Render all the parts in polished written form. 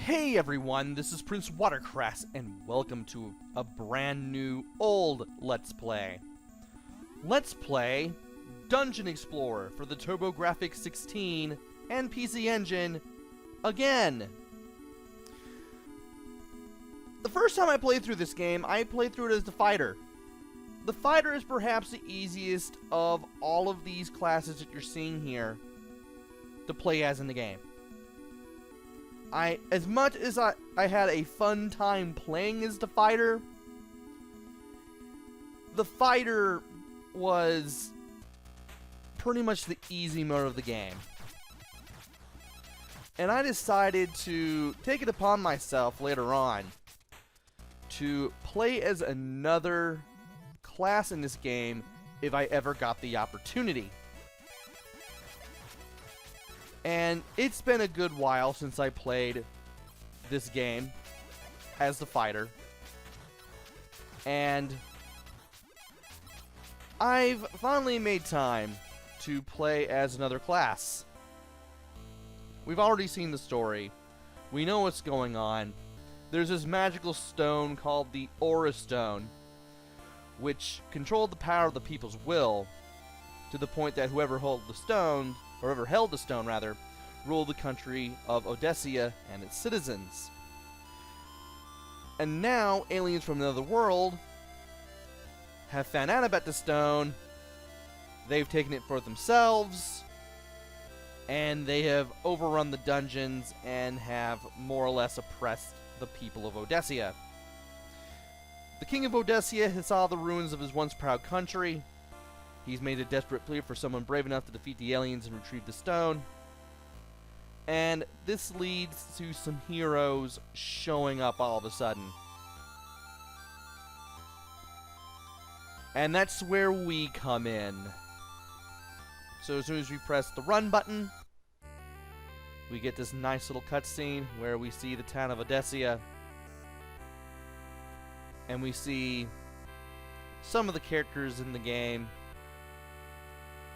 Hey everyone, this is PrinceWatercress, and welcome to a brand new old Let's Play. Let's play Dungeon Explorer for the TurboGrafx 16 and PC Engine again. The first time I played through this game, I played through it as the fighter. The fighter is perhaps the easiest of all of these classes that you're seeing here to play as in the game. As much as I had a fun time playing as the fighter was pretty much the easy mode of the game. And I decided to take it upon myself later on to play as another class in this game if I ever got the opportunity. And it's been a good while since I played this game as the fighter. And I've finally made time to play as another class. We've already seen the story. We know what's going on. There's this magical stone called the Aura Stone, which controlled the power of the people's will to the point that whoever held the stone, ruled the country of Odessia and its citizens. And now, aliens from another world have found out about the stone, they've taken it for themselves, and they have overrun the dungeons and have more or less oppressed the people of Odessia. The king of Odessia has saw the ruins of his once proud country. He's made a desperate plea for someone brave enough to defeat the aliens and retrieve the stone. And this leads to some heroes showing up all of a sudden. And that's where we come in. So as soon as we press the run button, we get this nice little cutscene where we see the town of Odessia. And we see some of the characters in the game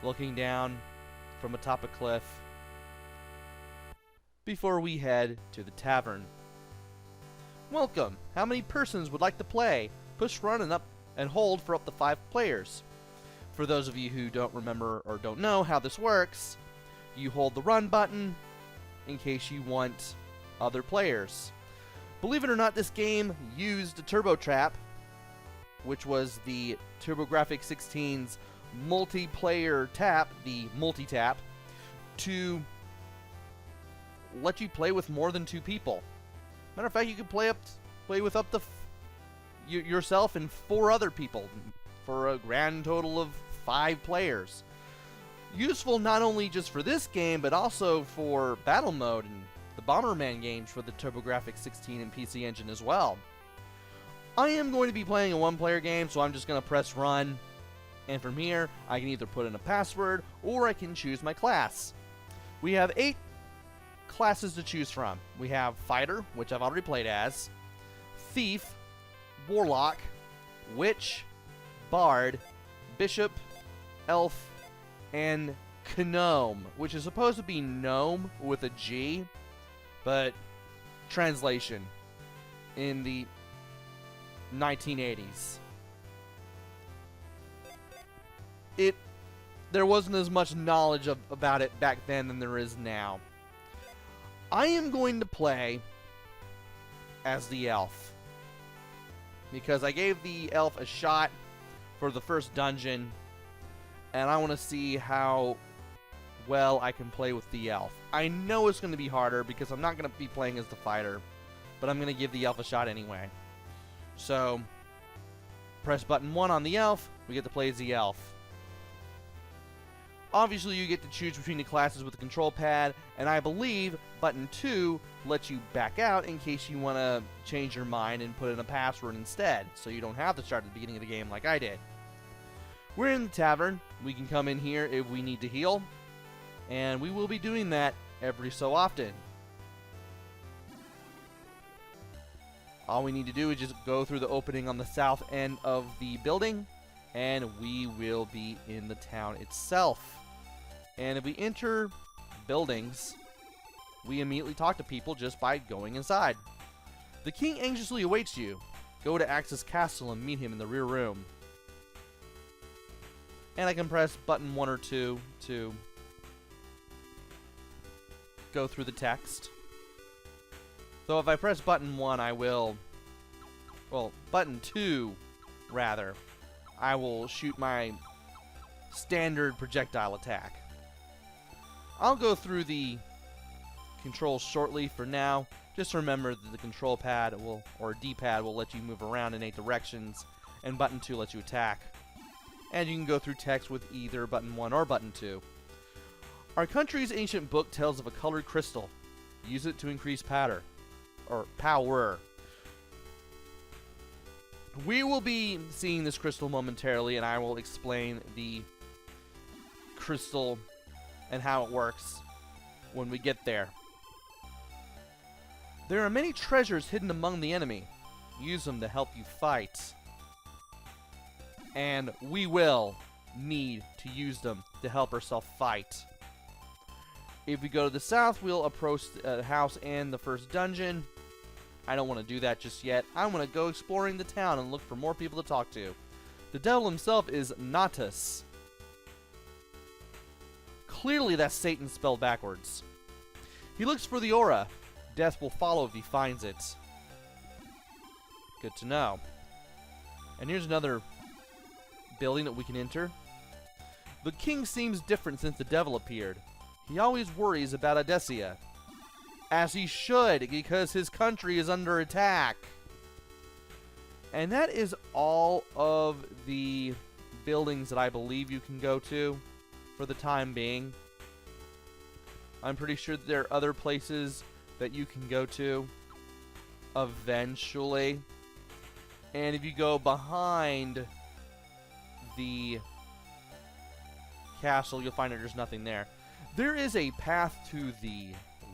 looking down from atop a cliff before we head to the tavern. Welcome! How many persons would like to play? Push run and hold for up to 5 players. For those of you who don't remember or don't know how this works, you hold the run button in case you want other players. Believe it or not, this game used the Turbo Trap, which was the TurboGrafx 16's multiplayer tap, the multi-tap, to let you play with more than 2 people. Matter of fact, you can play with up to yourself and 4 other people for a grand total of 5 players. Useful not only just for this game, but also for battle mode and the Bomberman games for the TurboGrafx 16 and PC Engine as well. I am going to be playing a 1-player game, so I'm just going to press run. And from here, I can either put in a password, or I can choose my class. We have 8 classes to choose from. We have Fighter, which I've already played as, Thief, Warlock, Witch, Bard, Bishop, Elf, and Gnome, which is supposed to be Gnome with a G, but translation in the 1980s. There wasn't as much knowledge about it back then than there is now. I am going to play as the elf, because I gave the elf a shot for the first dungeon, and I want to see how well I can play with the elf. I know it's going to be harder because I'm not going to be playing as the fighter, but I'm going to give the elf a shot anyway. So, press button 1 on the elf, we get to play as the elf. Obviously, you get to choose between the classes with the control pad, and I believe button 2 lets you back out in case you want to change your mind and put in a password instead, so you don't have to start at the beginning of the game like I did. We're in the tavern. We can come in here if we need to heal, and we will be doing that every so often. All we need to do is just go through the opening on the south end of the building, and we will be in the town itself. And if we enter buildings, We immediately talk to people just by going inside. The king anxiously awaits you. Go to Axe's castle and meet him in the rear room. And I can press button 1 or 2 to go through the text. So if I press button 1, I will... Well, button 2, rather. I will shoot my standard projectile attack. I'll go through the controls shortly. For now, just remember that the control pad will, or D-pad will let you move around in 8 directions, and button 2 lets you attack. And you can go through text with either button 1 or button 2. Our country's ancient book tells of a colored crystal. Use it to increase power. We will be seeing this crystal momentarily, and I will explain the crystal and how it works when we get there. There are many treasures hidden among the enemy. Use them to help you fight. And we will need to use them to help ourselves fight. If we go to the south, we'll approach the house and the first dungeon. I don't want to do that just yet. I want to go exploring the town and look for more people to talk to. The devil himself is Natus. Clearly that's Satan spelled backwards. He looks for the aura. Death will follow if he finds it. Good to know. And here's another building that we can enter. The king seems different since the devil appeared. He always worries about Odessia. As he should, because his country is under attack. And that is all of the buildings that I believe you can go to for the time being. I'm pretty sure that there are other places that you can go to eventually. And if you go behind the castle, you'll find that there's nothing there. There is a path to the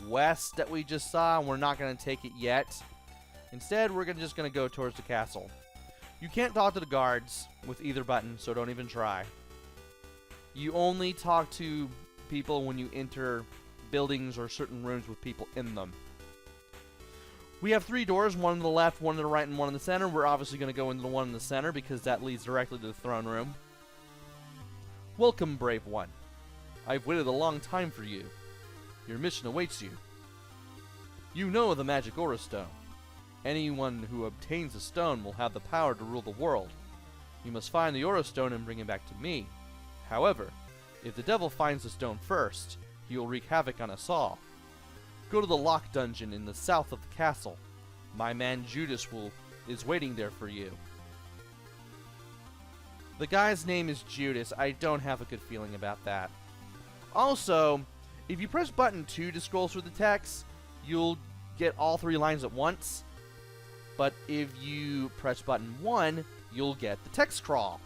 west that we just saw, and we're not going to take it yet. Instead, we're just going to go towards the castle. You can't talk to the guards with either button, so don't even try. You only talk to people when you enter buildings or certain rooms with people in them. We have 3 doors, one on the left, one on the right, and one in the center. We're obviously going to go into the one in the center because that leads directly to the throne room. Welcome, brave one. I've waited a long time for you. Your mission awaits you. You know the magic aura stone. Anyone who obtains the stone will have the power to rule the world. You must find the aura stone and bring it back to me. However, if the devil finds the stone first, he will wreak havoc on us all. Go to the lock dungeon in the south of the castle. My man Judas is waiting there for you. The guy's name is Judas. I don't have a good feeling about that. Also, if you press button 2 to scroll through the text, you'll get all 3 lines at once. But if you press button 1, you'll get the text crawl.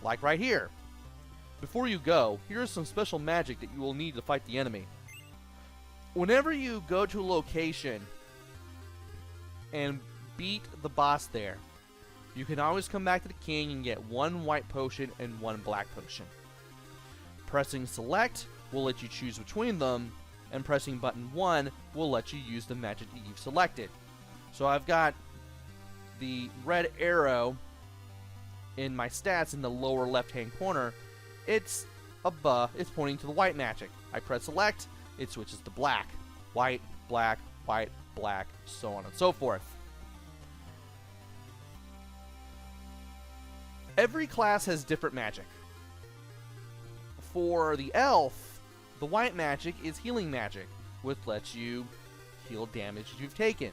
Like right here. Before you go, here is some special magic that you will need to fight the enemy. Whenever you go to a location and beat the boss there, you can always come back to the king and get 1 white potion and 1 black potion. Pressing select will let you choose between them, and pressing button 1 will let you use the magic that you've selected. So I've got the red arrow in my stats in the lower left hand corner. It's pointing to the white magic. I press select, it switches to black. White, black, so on and so forth. Every class has different magic. For the elf, the white magic is healing magic, which lets you heal damage you've taken.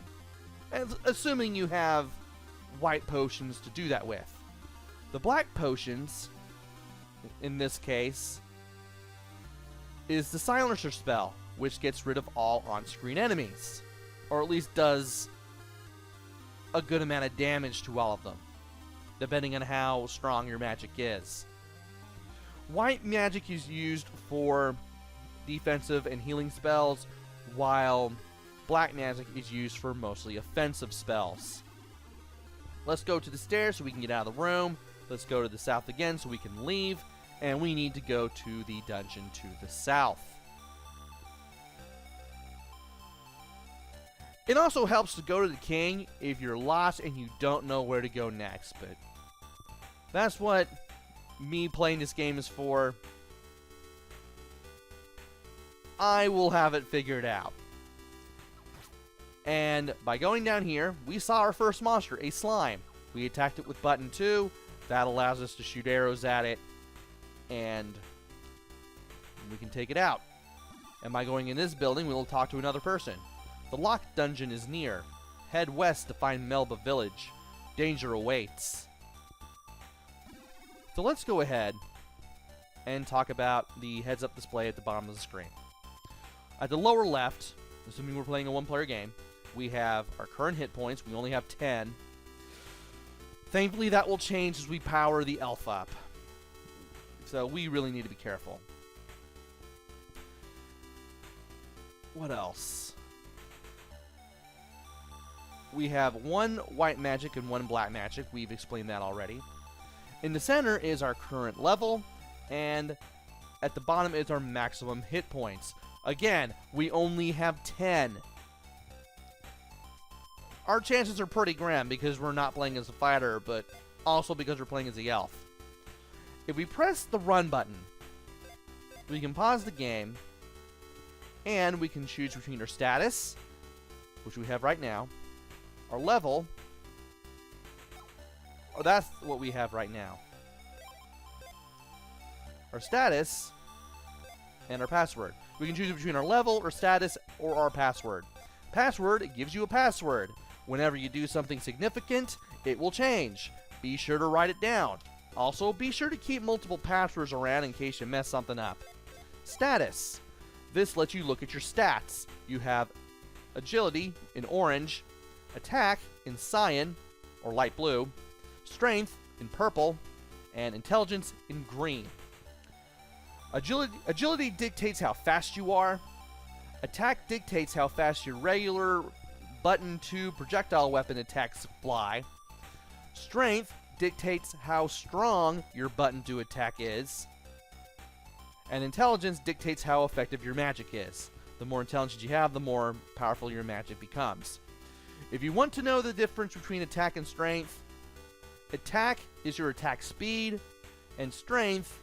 And assuming you have white potions to do that with. The black potions, in this case, is the silencer spell, which gets rid of all on-screen enemies. Or at least does a good amount of damage to all of them, depending on how strong your magic is. White magic is used for defensive and healing spells, while black magic is used for mostly offensive spells. Let's go to the stairs so we can get out of the room. Let's go to the south again so we can leave. And we need to go to the dungeon to the south. It also helps to go to the king if you're lost and you don't know where to go next, but that's what me playing this game is for. I will have it figured out. And by going down here, we saw our first monster, a slime. We attacked it with button 2. That allows us to shoot arrows at it, and we can take it out. And by going in this building, we will talk to another person. The locked dungeon is near. Head west to find Melba Village. Danger awaits. So let's go ahead and talk about the heads-up display at the bottom of the screen. At the lower left, assuming we're playing a one-player game, we have our current hit points. We only have 10. Thankfully, that will change as we power the elf up. So we really need to be careful. What else? We have 1 white magic and 1 black magic. We've explained that already. In the center is our current level, and at the bottom is our maximum hit points. Again, we only have 10. Our chances are pretty grim because we're not playing as a fighter, but also because we're playing as the elf. If we press the run button, we can pause the game, and we can choose between our status, which we have right now, our level, or that's what we have right now, our status, and our password. We can choose between our level, our status, or our password. Password, it gives you a password. Whenever you do something significant, it will change. Be sure to write it down. Also, be sure to keep multiple passwords around in case you mess something up. Status. This lets you look at your stats. You have agility in orange, attack in cyan, or light blue, strength in purple, and intelligence in green. Agility dictates how fast you are. Attack dictates how fast your regular button 2 projectile weapon attacks fly. Strength dictates how strong your button 2 attack is. And intelligence dictates how effective your magic is. The more intelligence you have, the more powerful your magic becomes. If you want to know the difference between attack and strength, attack is your attack speed, and strength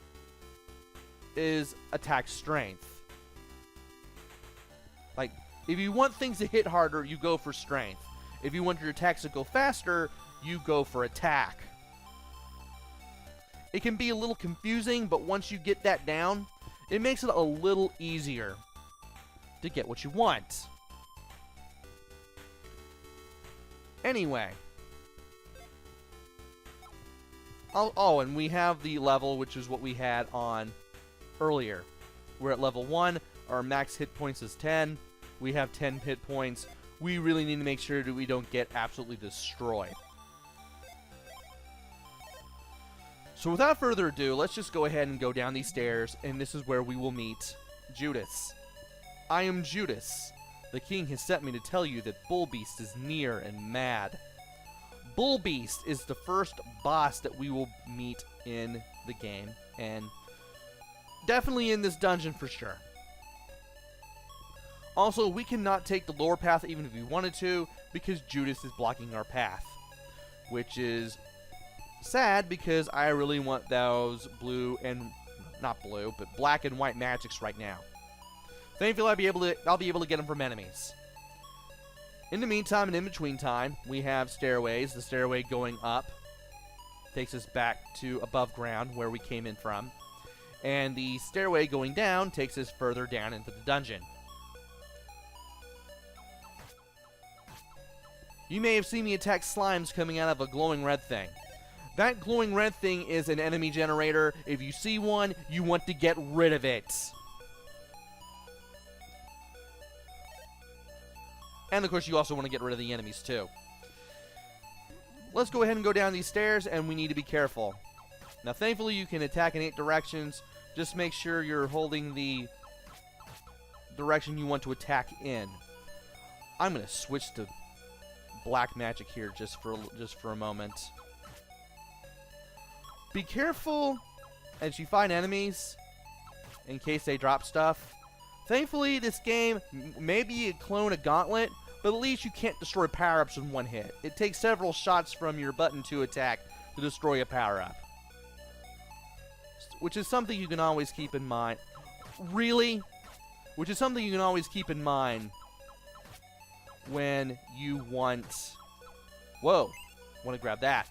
is attack strength. Like, if you want things to hit harder, you go for strength. If you want your attacks to go faster, you go for attack. It can be a little confusing, but once you get that down, it makes it a little easier to get what you want. Anyway. Oh, and we have the level, which is what we had on earlier. We're at level 1. Our max hit points is 10. We have 10 hit points. We really need to make sure that we don't get absolutely destroyed. So without further ado, let's just go ahead and go down these stairs, and this is where we will meet Judas. I am Judas. The king has sent me to tell you that Bullbeast is near and mad. Bullbeast is the first boss that we will meet in the game, and definitely in this dungeon for sure. Also, we cannot take the lower path even if we wanted to, because Judas is blocking our path, which is sad because I really want those blue and not blue, but black and white magics right now. Thankfully, I'll be able to get them from enemies. In the meantime and in between time, we have stairways. The stairway going up takes us back to above ground where we came in from, and the stairway going down takes us further down into the dungeon. You may have seen me attack slimes coming out of a glowing red thing. That glowing red thing is an enemy generator. If you see one, you want to get rid of it. And of course, you also want to get rid of the enemies too. Let's go ahead and go down these stairs, and we need to be careful. Now, thankfully, you can attack in 8 directions. Just make sure you're holding the direction you want to attack in. I'm going to switch to black magic here just for a moment. Be careful as you find enemies in case they drop stuff. Thankfully, this game may be a clone of Gauntlet, but at least you can't destroy power-ups in one hit. It takes several shots from your button to attack to destroy a power-up, which is something you can always keep in mind. Really? Which is something you can always keep in mind when you want... Whoa. Want to grab that.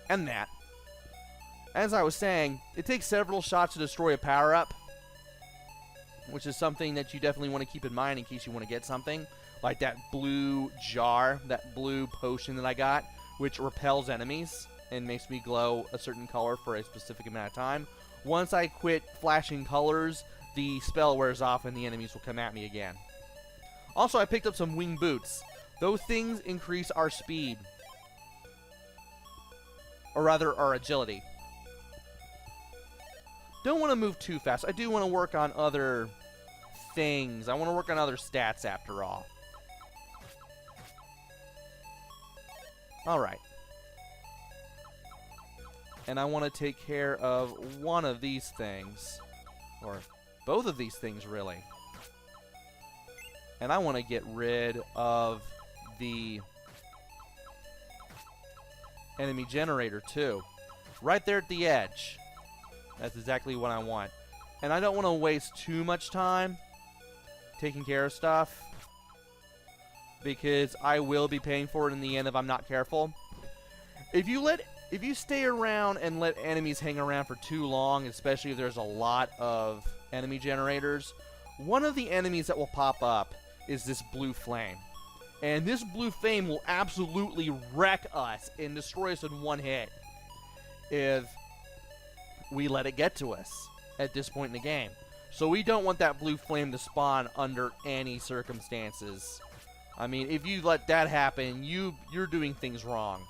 And that. As I was saying, it takes several shots to destroy a power-up, which is something that you definitely want to keep in mind in case you want to get something. Like that blue jar, that blue potion that I got, which repels enemies and makes me glow a certain color for a specific amount of time. Once I quit flashing colors, the spell wears off and the enemies will come at me again. Also, I picked up some wing boots. Those things increase our speed. Or rather, our agility. Don't want to move too fast. I do want to work on other things. I want to work on other stats after all. Alright. And I want to take care of one of these things. Or both of these things, really. And I want to get rid of the enemy generator, too. Right there at the edge. That's exactly what I want. And I don't want to waste too much time taking care of stuff, because I will be paying for it in the end if I'm not careful. If you stay around and let enemies hang around for too long, especially if there's a lot of enemy generators, one of the enemies that will pop up is this blue flame. And this blue flame will absolutely wreck us and destroy us in one hit if we let it get to us at this point in the game. So we don't want that blue flame to spawn under any circumstances. I mean, if you let that happen, you're doing things wrong.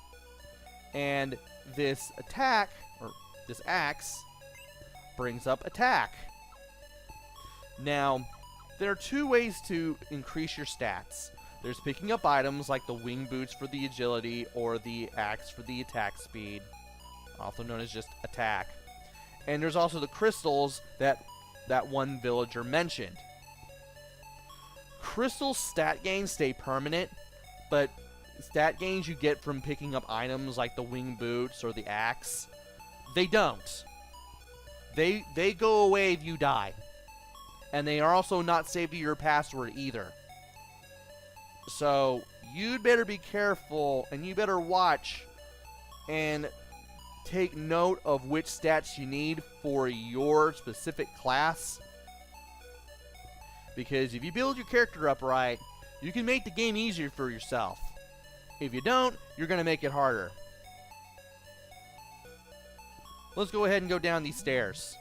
And this attack, or this axe, brings up attack. Now, there are two ways to increase your stats. There's picking up items like the wing boots for the agility or the axe for the attack speed, also known as just attack. And there's also the crystals that one villager mentioned. Crystal stat gains stay permanent, but stat gains you get from picking up items like the wing boots or the axe, they don't. They go away if you die. And they are also not saved to your password either. So you'd better be careful, and you better watch and take note of which stats you need for your specific class. Because if you build your character up right, you can make the game easier for yourself. If you don't, you're going to make it harder. Let's go ahead and go down these stairs.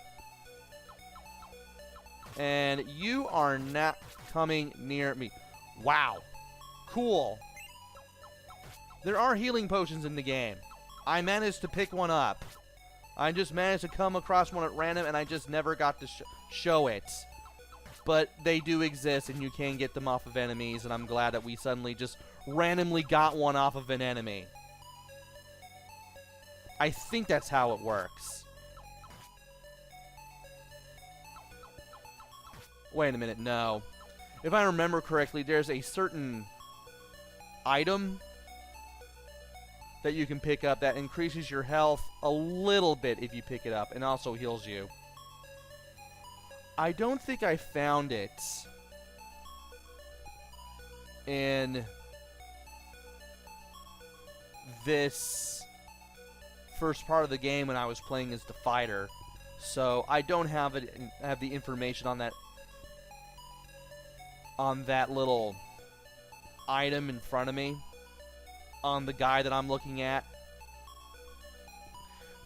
And you are not coming near me. Wow. Cool. There are healing potions in the game. I managed to pick one up. I just managed to come across one at random, and I just never got to show it. But they do exist, and you can get them off of enemies, and I'm glad that we suddenly just randomly got one off of an enemy. I think that's how it works. Wait a minute, no. If I remember correctly, there's a certain item that you can pick up that increases your health a little bit if you pick it up, and also heals you. I don't think I found it in this first part of the game when I was playing as the fighter, so I don't have the information on that little item in front of me on the guide that I'm looking at.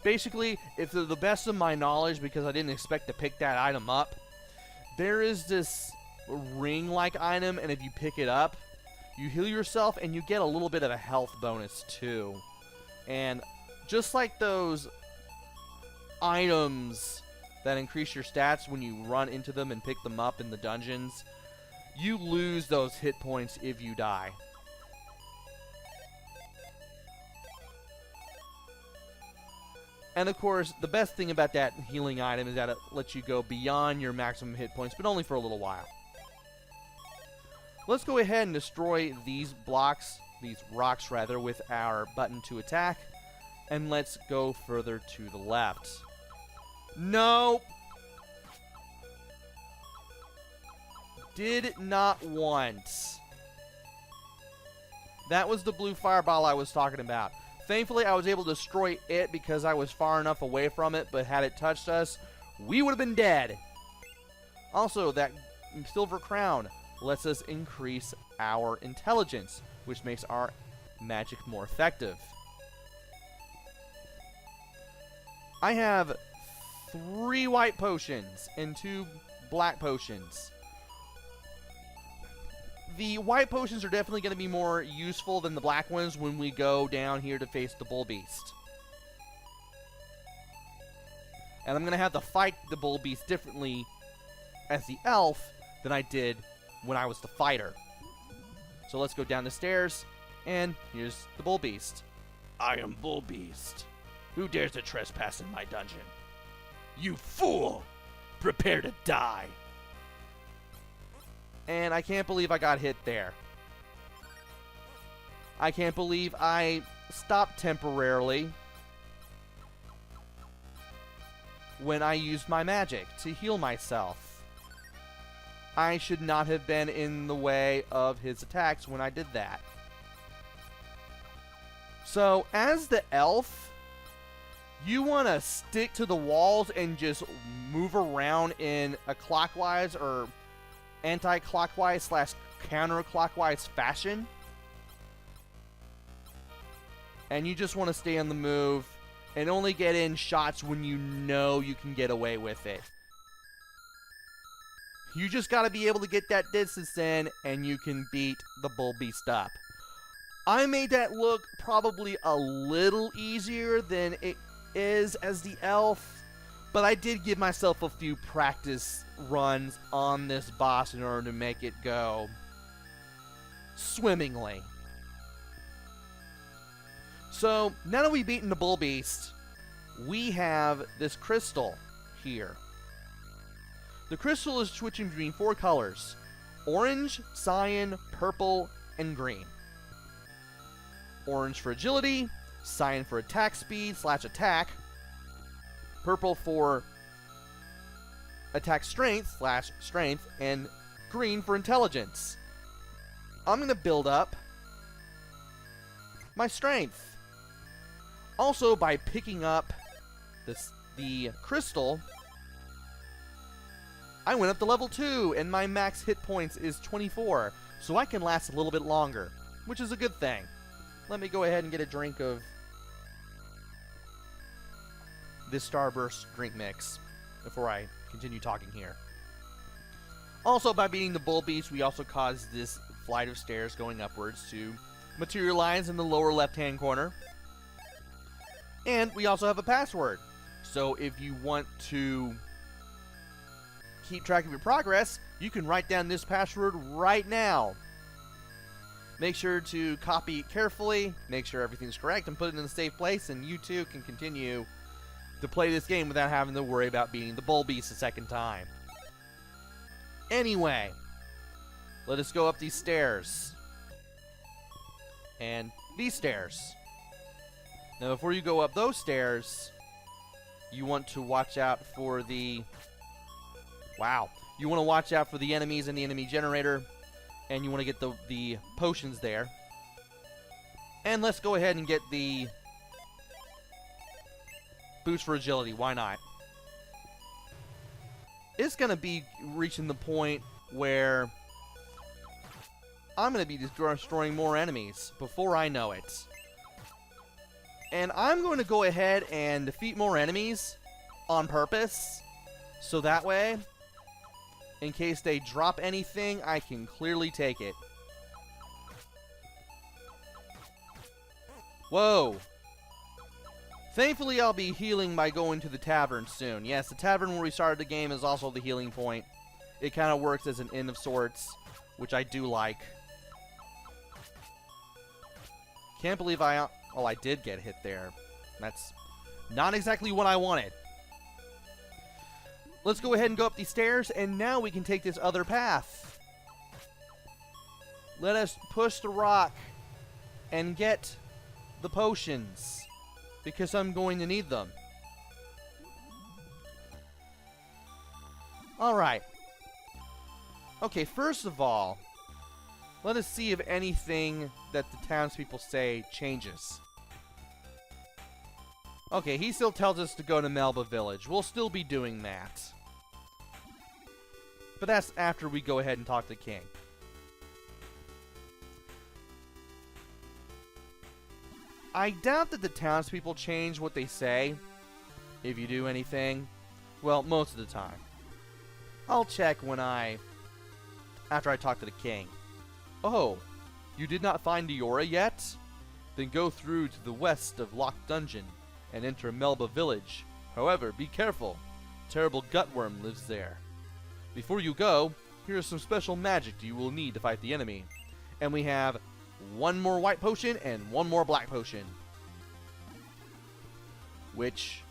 Basically, if to the best of my knowledge, because I didn't expect to pick that item up, there is this ring-like item, and if you pick it up, you heal yourself, and you get a little bit of a health bonus, too. And just like those items that increase your stats when you run into them and pick them up in the dungeons, you lose those hit points if you die. And of course, the best thing about that healing item is that it lets you go beyond your maximum hit points, but only for a little while. Let's go ahead and destroy these blocks, these rocks rather, with our button to attack. And let's go further to the left. Nope. Did not want. That was the blue fireball I was talking about. Thankfully, I was able to destroy it because I was far enough away from it, but had it touched us, we would have been dead. Also, that silver crown lets us increase our intelligence, which makes our magic more effective. I have 3 white potions and 2 black potions. The white potions are definitely going to be more useful than the black ones when we go down here to face the bull beast. And I'm going to have to fight the bull beast differently as the elf than I did when I was the fighter. So let's go down the stairs, and here's the bull beast. I am bull beast. Who dares to trespass in my dungeon? You fool! Prepare to die. And I can't believe I got hit there. I can't believe I stopped temporarily when I used my magic to heal myself. I should not have been in the way of his attacks when I did that. So, as the elf, you want to stick to the walls and just move around in a clockwise or anti-clockwise / counterclockwise fashion. And you just want to stay on the move and only get in shots when you know you can get away with it. You just got to be able to get that distance in and you can beat the bull beast up. I made that look probably a little easier than it is as the elf, but I did give myself a few practice runs on this boss in order to make it go swimmingly. So, now that we've beaten the bull beast, we have this crystal here. The crystal is switching between 4 colors: orange, cyan, purple, and green. Orange for agility, cyan for attack speed / attack, purple for attack strength / strength, and green for intelligence. I'm going to build up my strength. Also, by picking up the crystal, I went up to level 2, and my max hit points is 24, so I can last a little bit longer, which is a good thing. Let me go ahead and get a drink of this Starburst drink mix before I continue talking here. Also, by beating the bull beast, we also caused this flight of stairs going upwards to materialize in the lower left-hand corner. And we also have a password. So if you want to keep track of your progress, you can write down this password right now. Make sure to copy it carefully, make sure everything's correct, and put it in a safe place, and you too can continue to play this game without having to worry about beating the bull beast a second time. Anyway, let us go up these stairs. And these stairs. Now, before you go up those stairs, you want to watch out for the... Wow. You want to watch out for the enemies and the enemy generator. And you want to get the potions there. And let's go ahead and get the boost for agility. Why not? It's going to be reaching the point where I'm going to be destroying more enemies before I know it. And I'm going to go ahead and defeat more enemies on purpose. So that way, in case they drop anything, I can clearly take it. Whoa. Thankfully, I'll be healing by going to the tavern soon. Yes, the tavern where we started the game is also the healing point. It kind of works as an inn of sorts, which I do like. Can't believe I did get hit there. That's not exactly what I wanted. Let's go ahead and go up these stairs, and now we can take this other path. Let us push the rock and get the potions, because I'm going to need them. Alright. Okay, first of all, let us see if anything that the townspeople say changes. Okay, he still tells us to go to Melba Village. We'll still be doing that. But that's after we go ahead and talk to the king. I doubt that the townspeople change what they say, if you do anything. Well, most of the time. I'll check after I talk to the king. Oh, you did not find Diora yet? Then go through to the west of Locked Dungeon and enter Melba Village. However, be careful. Terrible Gutworm lives there. Before you go, here is some special magic you will need to fight the enemy. And we have one more white potion and one more black potion. Which,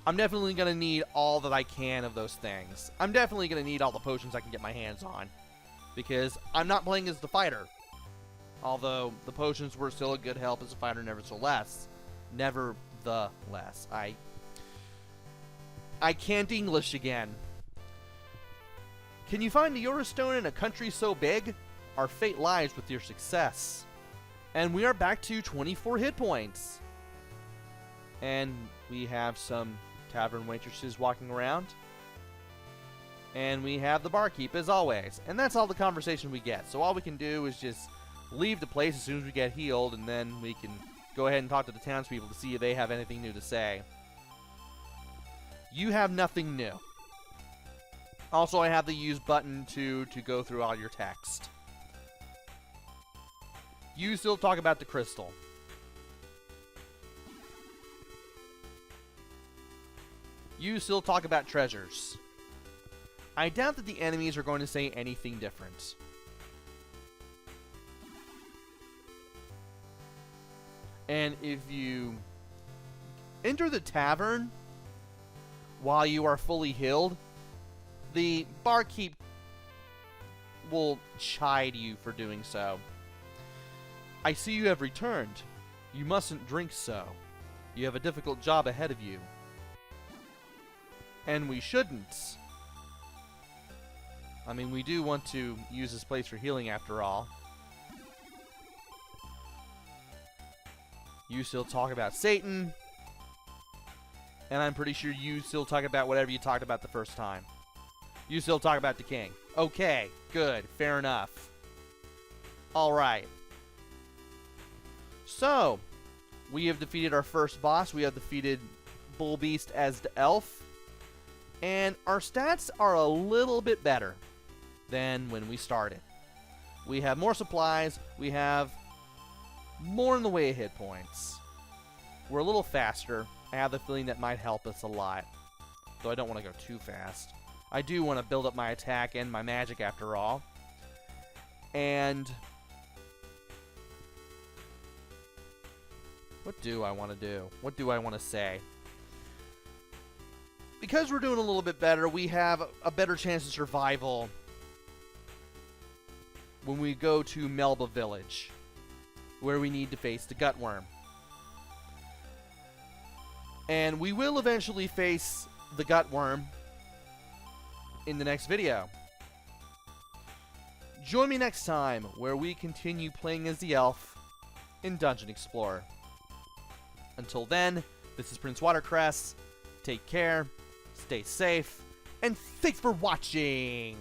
I'm definitely going to need all that I can of those things. I'm definitely going to need all the potions I can get my hands on. Because I'm not playing as the fighter. Although, the potions were still a good help as a fighter nevertheless. Nevertheless. I can't English again. Can you find the Diora Stone in a country so big? Our fate lies with your success. And we are back to 24 hit points. And we have some tavern waitresses walking around. And we have the barkeep as always. And that's all the conversation we get. So all we can do is just leave the place as soon as we get healed. And then we can go ahead and talk to the townspeople to see if they have anything new to say. You have nothing new. Also, I have the use button to go through all your text. You still talk about the crystal. You still talk about treasures. I doubt that the enemies are going to say anything different. And if you enter the tavern while you are fully healed, the barkeep will chide you for doing so. I see you have returned. You mustn't drink so. You have a difficult job ahead of you. And we shouldn't. I mean, we do want to use this place for healing after all. You still talk about Satan. And I'm pretty sure you still talk about whatever you talked about the first time. You still talk about the king. Okay, good, fair enough. Alright. So, we have defeated our first boss. We have defeated Bull Beast as the elf. And our stats are a little bit better than when we started. We have more supplies. We have more in the way of hit points. We're a little faster. I have the feeling that might help us a lot. Though I don't want to go too fast. I do want to build up my attack and my magic after all. And what do I want to do? What do I want to say? Because we're doing a little bit better, we have a better chance of survival when we go to Melba Village, where we need to face the Gutworm. And we will eventually face the Gutworm in the next video. Join me next time, where we continue playing as the elf in Dungeon Explorer. Until then, this is PrinceWatercress. Take care, stay safe, and thanks for watching!